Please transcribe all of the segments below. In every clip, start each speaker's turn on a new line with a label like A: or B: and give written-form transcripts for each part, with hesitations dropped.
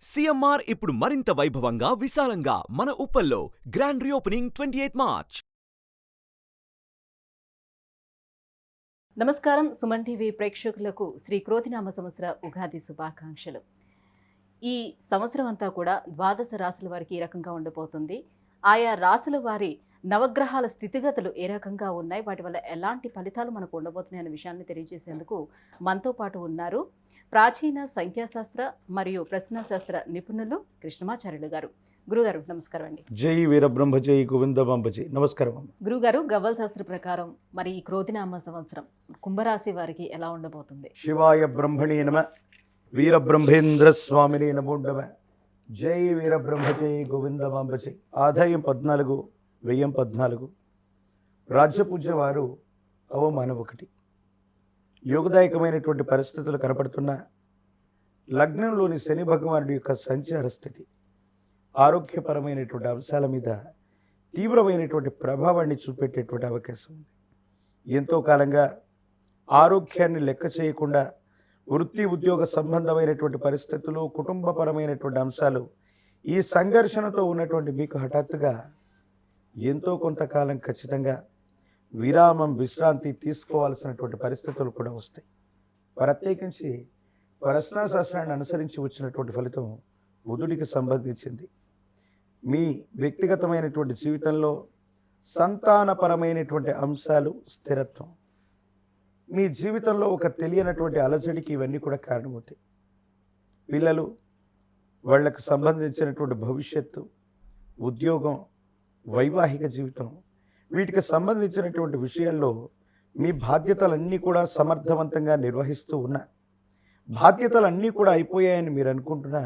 A: CMR ఇప్పుడు మరింత వైభవంగా విశాలంగా మన ఉప్పల్లో గ్రాండ్ రీఓపెనింగ్ 28 మార్చ్.
B: నమస్కారం. సుమన్ టీవీ ప్రేక్షకులకు శ్రీ క్రోధినామ సంవత్సర ఉగాది శుభాకాంక్షలు. ఈ సంవత్సరం అంతా కూడా ద్వాదశ రాశుల వారికి ఏ రకంగా ఉండబోతుంది, ఆయా రాశుల వారి నవగ్రహాల స్థితిగతులు ఏ రకంగా ఉన్నాయి, వాటి వల్ల ఎలాంటి ఫలితాలు మనకు ఉండబోతున్నాయి అనే విషయాన్ని తెలియజేసేందుకు మనతో పాటు ఉన్నారు ప్రాచీన సంఖ్యాశాస్త్ర మరియు ప్రశ్నశాస్త్ర నిపుణులు కృష్ణమాచార్యులు గారు. గురుగారు నమస్కారం అండి.
C: జై వీరబ్రహ్మ జై గోవిందమాంబ జై. నమస్కారం.
B: గురుగారు, గవ్వల శాస్త్ర ప్రకారం మరి ఈ క్రోధినామ సంవత్సరం కుంభరాశి వారికి ఎలా ఉండబోతుంది?
C: శివాయ బ్రహ్మణే నమ, వీరబ్రహ్మేంద్ర స్వామినే నమో నమ. జై వీరబ్రహ్మ జై గోవిందమాంబ జై. ఆదాయం 14, వ్యయం 14, రాజ్యపూజ్య వారు అవమానం 1. యోగదాయకమైనటువంటి పరిస్థితులు కనపడుతున్న లగ్నంలోని శని భగవానుడి యొక్క సంచార స్థితి ఆరోగ్యపరమైనటువంటి అంశాల మీద తీవ్రమైనటువంటి ప్రభావాన్ని చూపెట్టేటువంటి అవకాశం ఉంది. ఎంతో కాలంగా ఆరోగ్యాన్ని లెక్క చేయకుండా వృత్తి ఉద్యోగ సంబంధమైనటువంటి పరిస్థితులు, కుటుంబపరమైనటువంటి అంశాలు, ఈ సంఘర్షణతో ఉన్నటువంటి మీకు హఠాత్తుగా ఎంతో కొంతకాలం ఖచ్చితంగా విరామం, విశ్రాంతి తీసుకోవాల్సినటువంటి పరిస్థితులు కూడా వస్తాయి. ప్రత్యేకించి ప్రశ్నాశాస్త్రాన్ని అనుసరించి వచ్చినటువంటి ఫలితం బుధుడికి సంబంధించింది. మీ వ్యక్తిగతమైనటువంటి జీవితంలో సంతానపరమైనటువంటి అంశాలు, స్థిరత్వం, మీ జీవితంలో ఒక తెలియనటువంటి అలజడికి ఇవన్నీ కూడా కారణమవుతాయి. పిల్లలు, వాళ్ళకు సంబంధించినటువంటి భవిష్యత్తు, ఉద్యోగం, వైవాహిక జీవితం, వీటికి సంబంధించినటువంటి విషయాల్లో మీ బాధ్యతలన్నీ కూడా సమర్థవంతంగా నిర్వహిస్తూ ఉన్నా, బాధ్యతలన్నీ కూడా అయిపోయాయని మీరు అనుకుంటున్నా,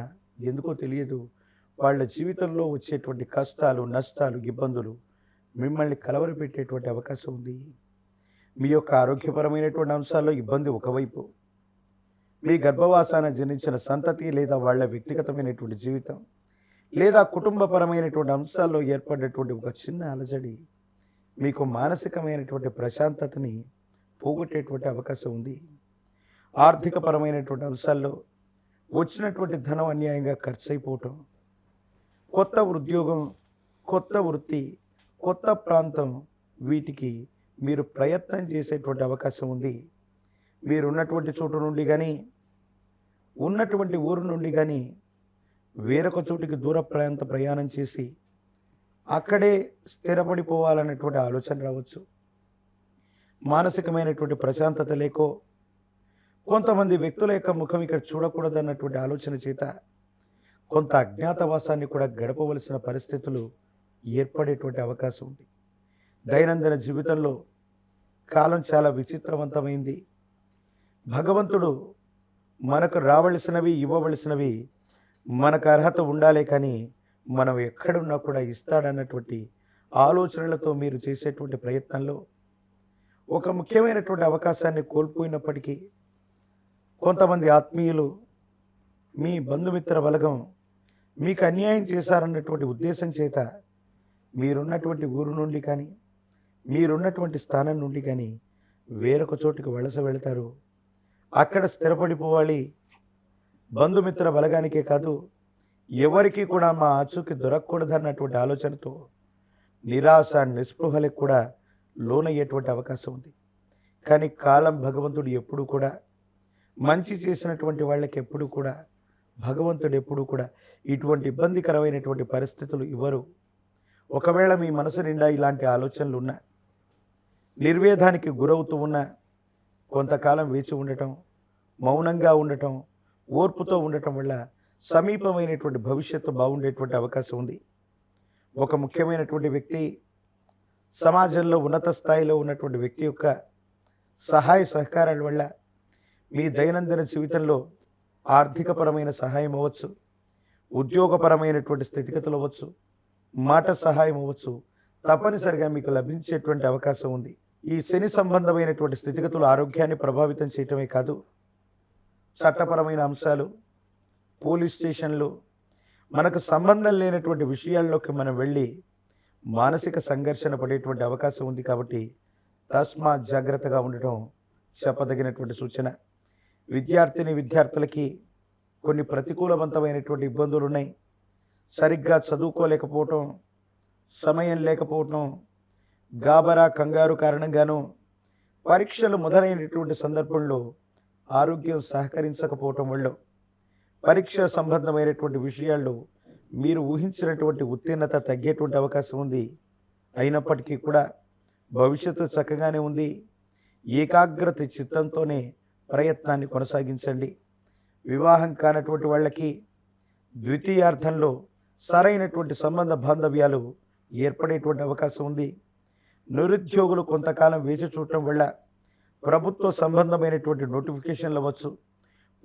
C: ఎందుకో తెలియదు వాళ్ళ జీవితంలో వచ్చేటువంటి కష్టాలు, నష్టాలు, ఇబ్బందులు మిమ్మల్ని కలవరపెట్టేటువంటి అవకాశం ఉంది. మీ యొక్క ఆరోగ్యపరమైనటువంటి అంశాల్లో ఇబ్బంది ఒకవైపు, మీ గర్భవాసాన జనించిన సంతతి లేదా వాళ్ళ వ్యక్తిగతమైనటువంటి జీవితం లేదా కుటుంబపరమైనటువంటి అంశాల్లో ఏర్పడినటువంటి ఒక చిన్న అలజడి మీకు మానసికమైనటువంటి ప్రశాంతతని పోగొట్టేటువంటి అవకాశం ఉంది. ఆర్థికపరమైనటువంటి అంశాల్లో వచ్చినటువంటి ధనం అన్యాయంగా ఖర్చు అయిపోవటం, కొత్త ఉద్యోగం, కొత్త వృత్తి, కొత్త ప్రాంతం, వీటికి మీరు ప్రయత్నం చేసేటువంటి అవకాశం ఉంది. మీరున్నటువంటి చోటు నుండి కానీ, ఉన్నటువంటి ఊరు నుండి కానీ వేరొక చోటికి దూర ప్రాంత ప్రయాణం చేసి అక్కడే స్థిరపడిపోవాలనేటువంటి ఆలోచన రావచ్చు. మానసికమైనటువంటి ప్రశాంతత లేకో, కొంతమంది వ్యక్తుల యొక్క ముఖం ఇక్కడ చూడకూడదన్నటువంటి ఆలోచన చేత కొంత అజ్ఞాతవాసాన్ని కూడా గడపవలసిన పరిస్థితులు ఏర్పడేటువంటి అవకాశం ఉంది. దైనందిన జీవితంలో కాలం చాలా విచిత్రవంతమైంది. భగవంతుడు మనకు రావలసినవి, ఇవ్వవలసినవి మనకు అర్హత ఉండాలే కానీ మనం ఎక్కడున్నా కూడా ఇస్తాడన్నటువంటి ఆలోచనలతో మీరు చేసేటువంటి ప్రయత్నంలో ఒక ముఖ్యమైనటువంటి అవకాశాన్ని కోల్పోయినప్పటికీ, కొంతమంది ఆత్మీయులు, మీ బంధుమిత్ర బలగం మీకు అన్యాయం చేశారన్నటువంటి ఉద్దేశం చేత మీరున్నటువంటి ఊరు నుండి కానీ, మీరున్నటువంటి స్థానం నుండి కానీ వేరొక చోటుకి వలస వెళతారు. అక్కడ స్థిరపడిపోవాలి. బంధుమిత్ర బలగానికే కాదు, ఎవరికి కూడా మా ఆచూకి దొరకకూడదన్నటువంటి ఆలోచనతో నిరాశ, నిస్పృహలకు కూడా లోనయ్యేటువంటి అవకాశం ఉంది. కానీ కాలం, భగవంతుడు ఎప్పుడు కూడా మంచి చేసినటువంటి వాళ్ళకి ఎప్పుడు కూడా భగవంతుడు ఎప్పుడు కూడా ఇటువంటి ఇబ్బందికరమైనటువంటి పరిస్థితులు ఇవ్వరు. ఒకవేళ మీ మనసు నిండా ఇలాంటి ఆలోచనలు ఉన్నా, నిర్వేదానికి గురవుతూ ఉన్నా, కొంతకాలం వేచి ఉండటం, మౌనంగా ఉండటం, ఓర్పుతో ఉండటం వల్ల సమీపమైనటువంటి భవిష్యత్తు బాగుండేటువంటి అవకాశం ఉంది. ఒక ముఖ్యమైనటువంటి వ్యక్తి, సమాజంలో ఉన్నత స్థాయిలో ఉన్నటువంటి వ్యక్తి యొక్క సహాయ సహకారాల వల్ల మీ దైనందిన జీవితంలో ఆర్థికపరమైన సహాయం అవ్వచ్చు, ఉద్యోగపరమైనటువంటి స్థితిగతులు అవ్వచ్చు, మాట సహాయం అవ్వచ్చు, తప్పనిసరిగా మీకు లభించేటువంటి అవకాశం ఉంది. ఈ శని సంబంధమైనటువంటి స్థితిగతులు ఆరోగ్యాన్ని ప్రభావితం చేయటమే కాదు, చట్టపరమైన అంశాలు, పోలీస్ స్టేషన్లు, మనకు సంబంధం లేనటువంటి విషయాల్లోకి మనం వెళ్ళి మానసిక సంఘర్షణ పడేటువంటి అవకాశం ఉంది. కాబట్టి తస్మాత్ జాగ్రత్తగా ఉండటం చెప్పదగినటువంటి సూచన. విద్యార్థిని విద్యార్థులకి కొన్ని ప్రతికూలవంతమైనటువంటి ఇబ్బందులు ఉన్నాయి. సరిగ్గా చదువుకోలేకపోవటం, సమయం లేకపోవటం, గాబరా కంగారు కారణంగాను పరీక్షలు మొదలైనటువంటి సందర్భంలో ఆరోగ్యం సహకరించకపోవటం వల్ల పరీక్ష సంబంధమైనటువంటి విషయాల్లో మీరు ఊహించినటువంటి ఉత్తీర్ణత తగ్గేటువంటి అవకాశం ఉంది. అయినప్పటికీ కూడా భవిష్యత్తు చక్కగానే ఉంది. ఏకాగ్రత చిత్తంతోనే ప్రయత్నాన్ని కొనసాగించండి. వివాహం కానటువంటి వాళ్ళకి ద్వితీయార్థంలో సరైనటువంటి సంబంధ బాంధవ్యాలు ఏర్పడేటువంటి అవకాశం ఉంది. నిరుద్యోగులు కొంతకాలం వేచి చూడటం వల్ల ప్రభుత్వ సంబంధమైనటువంటి నోటిఫికేషన్లు అవ్వచ్చు,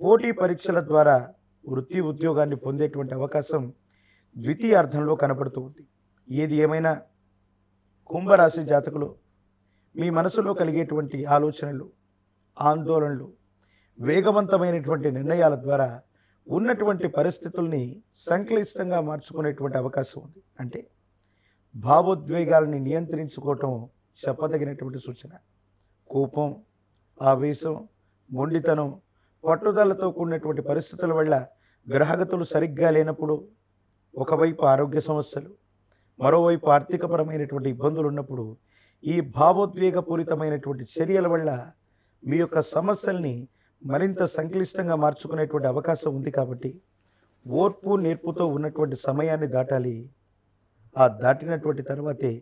C: పోటీ పరీక్షల ద్వారా వృత్తి ఉద్యోగాన్ని పొందేటువంటి అవకాశం ద్వితీయార్థంలో కనబడుతూ ఉంది. ఏది ఏమైనా కుంభరాశి జాతకులు మీ మనసులో కలిగేటువంటి ఆలోచనలు, ఆందోళనలు, వేగవంతమైనటువంటి నిర్ణయాల ద్వారా ఉన్నటువంటి పరిస్థితుల్ని సంక్లిష్టంగా మార్చుకునేటువంటి అవకాశం ఉంది. అంటే భావోద్వేగాలని నియంత్రించుకోవటం చెప్పదగినటువంటి సూచన. కోపం, ఆవేశం, మొండితనం, పట్టుదలతో కూడినటువంటి పరిస్థితుల వల్ల గ్రహగతులు సరిగ్గా లేనప్పుడు, ఒకవైపు ఆరోగ్య సమస్యలు, మరోవైపు ఆర్థికపరమైనటువంటి ఇబ్బందులు ఉన్నప్పుడు ఈ భావోద్వేగపూరితమైనటువంటి చర్యల వల్ల మీ యొక్క సమస్యల్ని మరింత సంక్లిష్టంగా మార్చుకునేటువంటి అవకాశం ఉంది. కాబట్టి ఓర్పు నేర్పుతో ఉన్నటువంటి సమయాన్ని దాటాలి. ఆ దాటినటువంటి తర్వాతే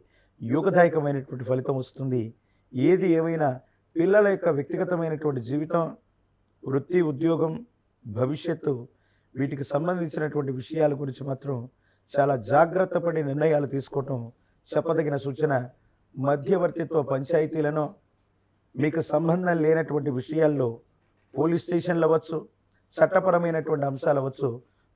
C: యోగదాయకమైనటువంటి ఫలితం వస్తుంది. ఏది ఏమైనా పిల్లల యొక్క వ్యక్తిగతమైనటువంటి జీవితం, వృత్తి, ఉద్యోగం, భవిష్యత్తు, వీటికి సంబంధించినటువంటి విషయాల గురించి మాత్రం చాలా జాగ్రత్త పడి నిర్ణయాలు తీసుకోవటం చెప్పదగిన సూచన. మధ్యవర్తిత్వ పంచాయతీలను, మీకు సంబంధం లేనటువంటి విషయాల్లో పోలీస్ స్టేషన్లు అవ్వచ్చు, చట్టపరమైనటువంటి అంశాలు అవ్వచ్చు,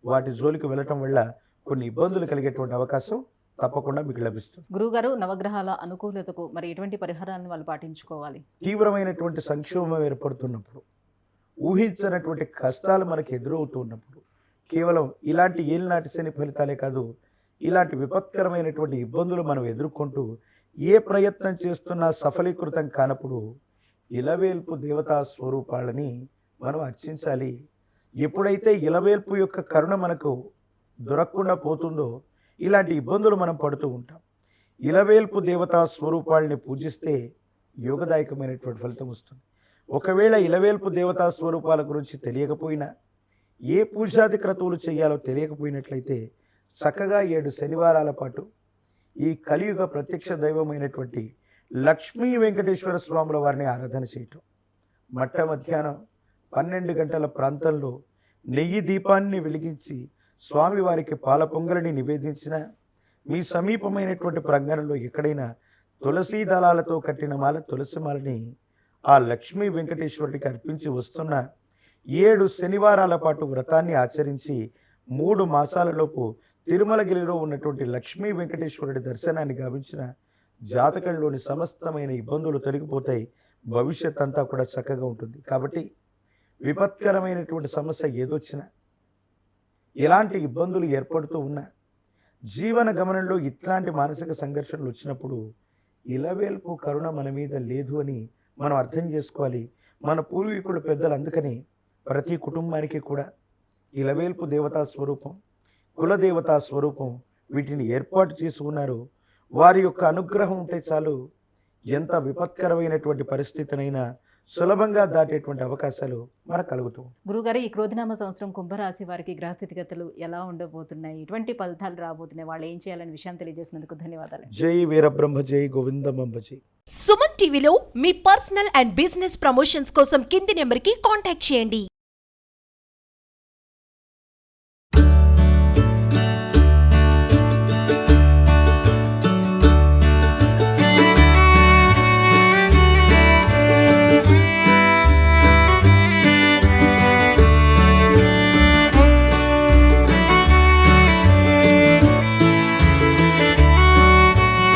C: వాటి జోలికి వెళ్ళటం వల్ల కొన్ని ఇబ్బందులు కలిగేటువంటి అవకాశం తప్పకుండా మీకు లభిస్తుంది.
B: గురుగారు, నవగ్రహాల అనుకూలతకు మరి ఎటువంటి పరిహారాలను వాళ్ళు పాటించుకోవాలి?
C: తీవ్రమైనటువంటి సంక్షోభం ఏర్పడుతున్నప్పుడు, ఊహించినటువంటి కష్టాలు మనకు ఎదురవుతున్నప్పుడు, కేవలం ఇలాంటి ఏలినాటి శని ఫలితాలే కాదు, ఇలాంటి విపత్కరమైనటువంటి ఇబ్బందులు మనం ఎదుర్కొంటూ ఏ ప్రయత్నం చేస్తున్నా సఫలీకృతం కానప్పుడు ఇలవేల్పు దేవతా స్వరూపాలని మనం అర్చించాలి. ఎప్పుడైతే ఇలవేల్పు యొక్క కరుణ మనకు దొరకకుండా పోతుందో ఇలాంటి ఇబ్బందులు మనం పడుతూ ఉంటాం. ఇలవేల్పు దేవతా స్వరూపాలని పూజిస్తే యోగదాయకమైనటువంటి ఫలితం వస్తుంది. ఒకవేళ ఇలవేల్పు దేవతా స్వరూపాల గురించి తెలియకపోయినా, ఏ పూజాది క్రతువులు చేయాలో తెలియకపోయినట్లయితే చక్కగా 7 శనివారాల పాటు ఈ కలియుగ ప్రత్యక్ష దైవమైనటువంటి లక్ష్మీ వెంకటేశ్వర స్వాముల వారిని ఆరాధన చేయటం, మట్ట మధ్యాహ్నం 12 గంటల ప్రాంతంలో నెయ్యి దీపాన్ని వెలిగించి స్వామివారికి పాల పొంగలిని నివేదించిన, మీ సమీపమైనటువంటి ప్రాంగణంలో ఎక్కడైనా తులసీ దళాలతో కట్టిన మాల, తులసి మాలని ఆ లక్ష్మీ వెంకటేశ్వరుడికి అర్పించి వస్తున్న 7 శనివారాల పాటు వ్రతాన్ని ఆచరించి 3 మాసాలలోపు తిరుమలగిరిలో ఉన్నటువంటి లక్ష్మీ వెంకటేశ్వరుడి దర్శనాన్ని గావించిన జాతకంలోని సమస్తమైన ఇబ్బందులు తొలగిపోతాయి. భవిష్యత్ అంతా కూడా చక్కగా ఉంటుంది. కాబట్టి విపత్కరమైనటువంటి సమస్య ఏదొచ్చినా, ఎలాంటి ఇబ్బందులు ఏర్పడుతూ ఉన్నా, జీవన గమనంలో ఇట్లాంటి మానసిక సంఘర్షణలు వచ్చినప్పుడు ఇలవేల్పు కరుణ మన మీద లేదు అని మనం అర్థం చేసుకోవాలి. మన పూర్వీకుల పెద్దలు అందుకని ప్రతి కుటుంబానికి కూడా ఇలవేల్పు దేవతా స్వరూపం, కులదేవతా స్వరూపం, వీటిని ఏర్పాటు చేసి ఉన్నారు. వారి యొక్క అనుగ్రహం ఉంటే చాలు, ఎంత విపత్కరమైనటువంటి పరిస్థితినైనా సులభంగా దాటేటువంటి అవకాశాలు మనకు కలుగుతూ.
B: గురుగారు, ఈ క్రోధినామ సంవత్సరం కుంభరాశి వారికి గ్రహస్థితిగతులు ఎలా ఉండబోతున్నాయి, ఎటువంటి ఫలితాలు రాబోతున్నాయి, వాళ్ళు ఏం చేయాలనే విషయాన్ని తెలియజేసినందుకు ధన్యవాదాలు.
C: జై వీరబ్రహ్మ, జై గోవిందమ్మ, జై.
D: సుమన్ టీవీలో మీ పర్సనల్ అండ్ బిజినెస్ ప్రమోషన్స్ కోసం కింది నెంబర్కి కాంటాక్ట్ చేయండి.